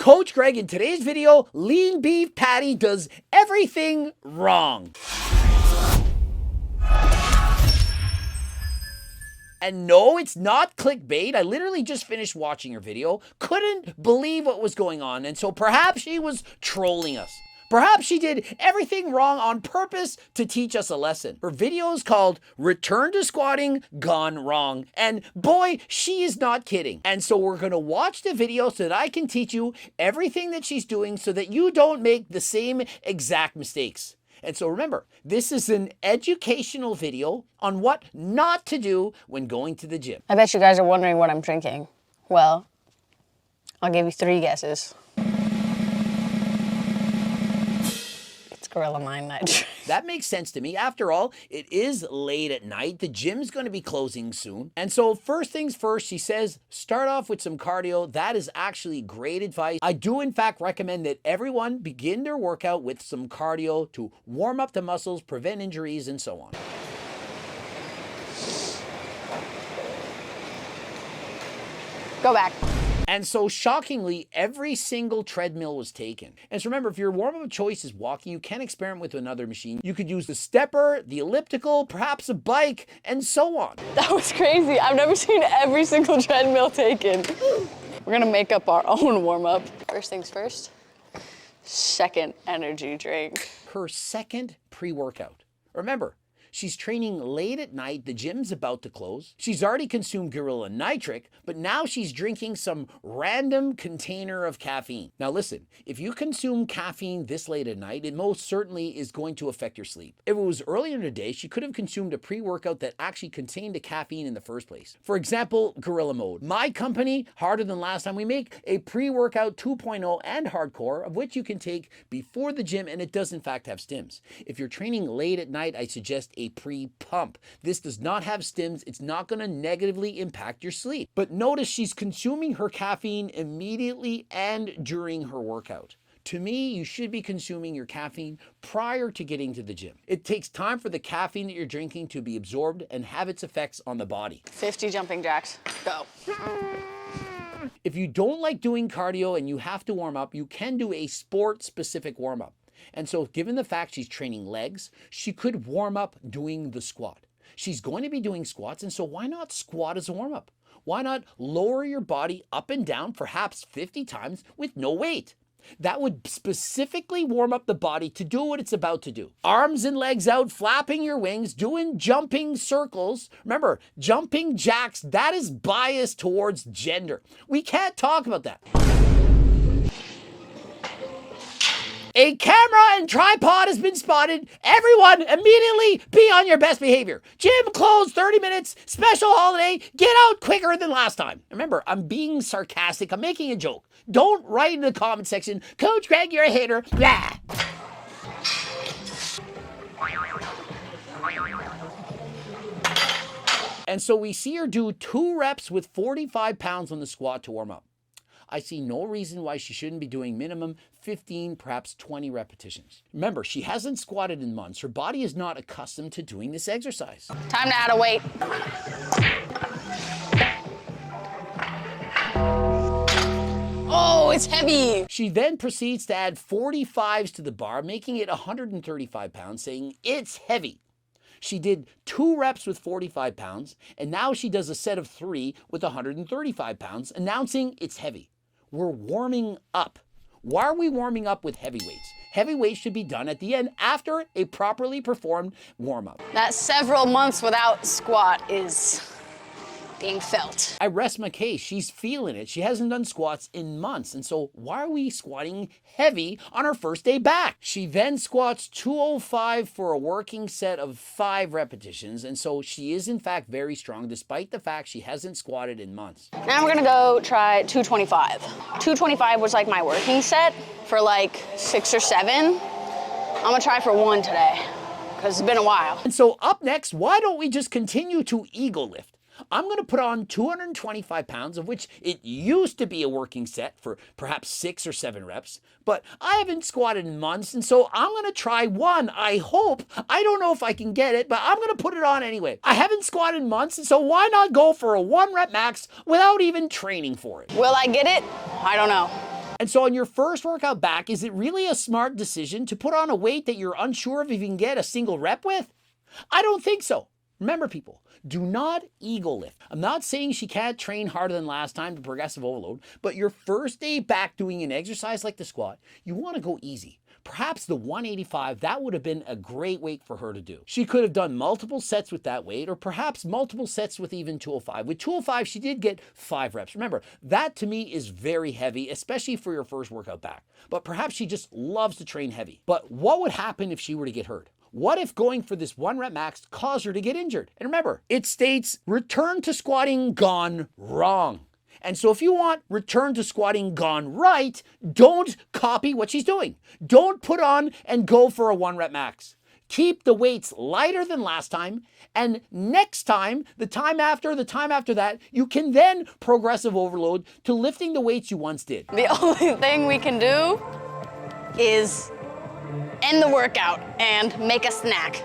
Coach Greg. In today's video, Lean Beef Patty does everything wrong. And no, it's not clickbait. I literally just finished watching her video, couldn't believe what was going on, and so perhaps she was trolling us. Perhaps she did everything wrong on purpose to teach us a lesson. Her video is called Return to Squatting Gone Wrong. And boy, she is not kidding. And so we're going to watch the video so that I can teach you everything that she's doing so that you don't make the same exact mistakes. And so remember, this is an educational video on what not to do when going to the gym. I bet you guys are wondering what I'm drinking. Well, I'll give you 3 guesses. Gorilla Mind Night. That makes sense to me. After all, it is late at night. The gym's going to be closing soon. And so first things first, she says, start off with some cardio. That is actually great advice. I do in fact recommend that everyone begin their workout with some cardio to warm up the muscles, prevent injuries, and so on. Go back. And so shockingly, every single treadmill was taken. And so remember, if your warm-up choice is walking, you can experiment with another machine. You could use the stepper, the elliptical, perhaps a bike, and so on. That was crazy. I've never seen every single treadmill taken. We're gonna make up our own warm-up. First things first, second energy drink. Her second pre-workout. Remember, she's training late at night, the gym's about to close. She's already consumed Gorilla Nitric, but now she's drinking some random container of caffeine. Now listen, if you consume caffeine this late at night, it most certainly is going to affect your sleep. If it was earlier in the day, she could have consumed a pre-workout that actually contained the caffeine in the first place. For example, Gorilla Mode. My company, Harder Than Last Time, we make a pre-workout 2.0 and hardcore, of which you can take before the gym, and it does in fact have stims. If you're training late at night, I suggest a pre-pump. This does not have stims. It's not going to negatively impact your sleep. But notice she's consuming her caffeine immediately and during her workout. To me, you should be consuming your caffeine prior to getting to the gym. It takes time for the caffeine that you're drinking to be absorbed and have its effects on the body. 50 jumping jacks. Go. If you don't like doing cardio and you have to warm up, you can do a sport-specific warm-up. And so given the fact she's training legs, she could warm up doing the squat. She's going to be doing squats, and so why not squat as a warm-up? Why not lower your body up and down perhaps 50 times with no weight? That would specifically warm up the body to do what it's about to do. Arms and legs out, flapping your wings, doing jumping circles. Remember, jumping jacks, that is biased towards gender. We can't talk about that. A camera and tripod has been spotted. Everyone immediately be on your best behavior. Gym closed 30 minutes, special holiday, get out quicker than last time. Remember, I'm being sarcastic, I'm making a joke. Don't write in the comment section, Coach Greg, you're a hater, blah. And so we see her do 2 reps with 45 pounds on the squat to warm up. I see no reason why she shouldn't be doing minimum 15, perhaps 20 repetitions. Remember, she hasn't squatted in months. Her body is not accustomed to doing this exercise. Time to add a weight. Oh, it's heavy. She then proceeds to add 45s to the bar, making it 135 pounds, saying it's heavy. She did 2 reps with 45 pounds, and now she does a set of 3 with 135 pounds, announcing it's heavy. We're warming up. Why are we warming up with heavy weights? Heavy weights should be done at the end after a properly performed warm-up. That several months without squat is being felt. I rest my case. She's feeling it. She hasn't done squats in months. And so why are we squatting heavy on her first day back? She then squats 205 for a working set of 5 repetitions. And so she is in fact very strong despite the fact she hasn't squatted in months. Now we're gonna go try 225. 225 was like my working set for like 6 or 7. I'm gonna try for 1 today because it's been a while. And so up next, why don't we just continue to ego lift? I'm going to put on 225 pounds, of which it used to be a working set for perhaps 6 or 7 reps, but I haven't squatted in months, and so I'm going to try 1. I hope. I don't know if I can get it, but I'm going to put it on anyway. I haven't squatted in months, and so why not go for a 1 rep max without even training for it? Will I get it? I don't know. And so on your first workout back, is it really a smart decision to put on a weight that you're unsure if you can get a single rep with? I don't think so. Remember, people, do not ego lift. I'm not saying she can't train harder than last time to progressive overload, but your first day back doing an exercise like the squat, you want to go easy. Perhaps the 185, that would have been a great weight for her to do. She could have done multiple sets with that weight, or perhaps multiple sets with even 205. With 205, she did get 5 reps. Remember, that to me is very heavy, especially for your first workout back. But perhaps she just loves to train heavy. But what would happen if she were to get hurt? What if going for this 1 rep max caused her to get injured? And remember, it states return to squatting gone wrong. And so if you want return to squatting gone right, don't copy what she's doing. Don't put on and go for a 1 rep max. Keep the weights lighter than last time, and next time, the time after that, you can then progressive overload to lifting the weights you once did. The only thing we can do is end the workout and make a snack.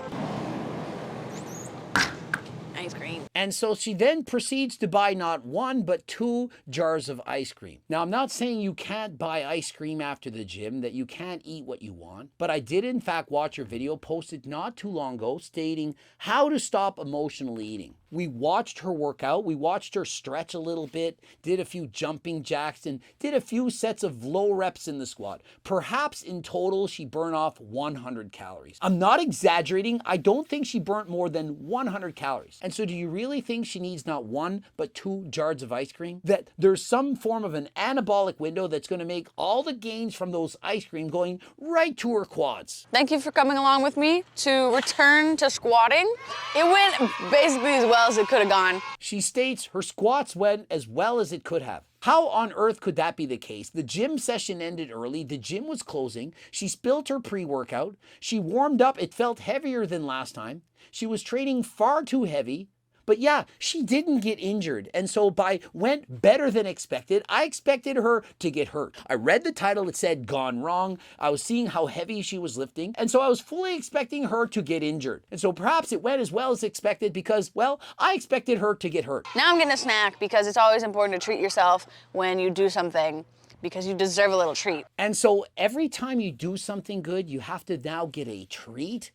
Ice cream. And so she then proceeds to buy not 1, but 2 jars of ice cream. Now, I'm not saying you can't buy ice cream after the gym, that you can't eat what you want, but I did in fact watch her video posted not too long ago stating how to stop emotional eating. We watched her workout, we watched her stretch a little bit, did a few jumping jacks, and did a few sets of low reps in the squat. Perhaps in total, she burned off 100 calories. I'm not exaggerating. I don't think she burnt more than 100 calories. And so do you really think she needs not 1, but 2 jars of ice cream? That there's some form of an anabolic window that's going to make all the gains from those ice cream going right to her quads. Thank you for coming along with me to return to squatting. It went basically as well as it could have gone. She states her squats went as well as it could have. How on earth could that be the case? The gym session ended early, the gym was closing, she spilled her pre-workout, she warmed up, it felt heavier than last time, she was training far too heavy, but yeah, she didn't get injured, and so went better than expected. I expected her to get hurt. I read the title, it said gone wrong, I was seeing how heavy she was lifting, and so I was fully expecting her to get injured. And so perhaps it went as well as expected because, well, I expected her to get hurt. Now I'm getting a snack because it's always important to treat yourself when you do something, because you deserve a little treat. And so every time you do something good, you have to now get a treat?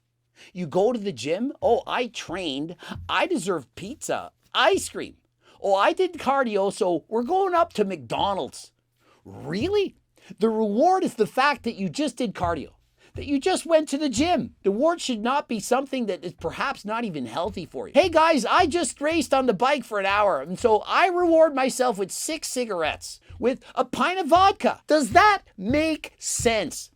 You go to the gym, oh, I trained, I deserve pizza, ice cream. Oh, I did cardio, so we're going up to McDonald's. Really? The reward is the fact that you just did cardio, that you just went to the gym. The reward should not be something that is perhaps not even healthy for you. Hey guys, I just raced on the bike for an hour, and so I reward myself with 6 cigarettes, with a pint of vodka. Does that make sense?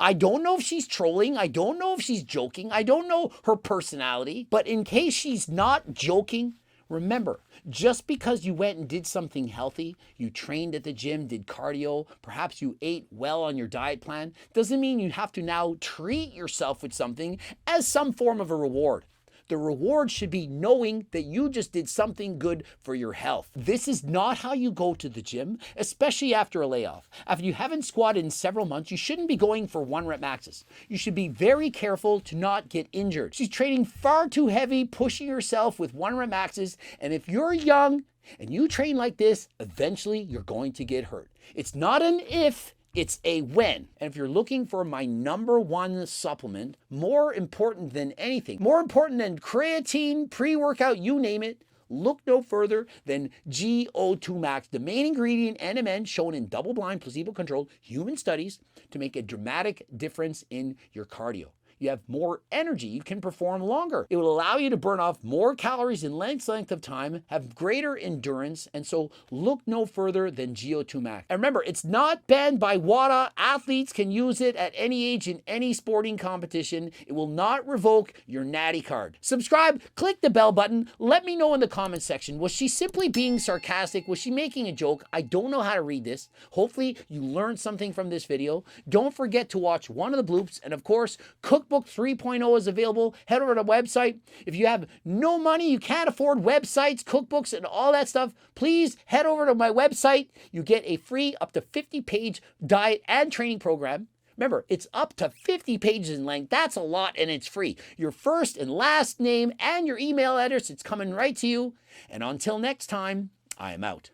I don't know if she's trolling, I don't know if she's joking, I don't know her personality, but in case she's not joking, remember, just because you went and did something healthy, you trained at the gym, did cardio, perhaps you ate well on your diet plan, doesn't mean you have to now treat yourself with something as some form of a reward. The reward should be knowing that you just did something good for your health. This is not how you go to the gym, especially after a layoff. After you haven't squatted in several months, you shouldn't be going for 1 rep maxes. You should be very careful to not get injured. She's training far too heavy, pushing herself with 1 rep maxes, and if you're young and you train like this, eventually you're going to get hurt. It's not an if, it's a when. And if you're looking for my #1 supplement, more important than anything, more important than creatine, pre-workout, you name it, look no further than GO2 Max, the main ingredient NMN shown in double-blind, placebo-controlled human studies to make a dramatic difference in your cardio. You have more energy, you can perform longer. It will allow you to burn off more calories in length of time, have greater endurance, and so look no further than GO2 Max. And remember, it's not banned by WADA. Athletes can use it at any age in any sporting competition. It will not revoke your natty card. Subscribe, click the bell button, let me know in the comments section. Was she simply being sarcastic? Was she making a joke? I don't know how to read this. Hopefully you learned something from this video. Don't forget to watch one of the bloops, and of course, Cookbook 3.0 is available. Head over to the website. If you have no money, you can't afford websites, cookbooks, and all that stuff, please head over to my website. You get a free up to 50-page diet and training program. Remember, it's up to 50 pages in length. That's a lot, and it's free. Your first and last name and your email address, it's coming right to you. And until next time, I am out.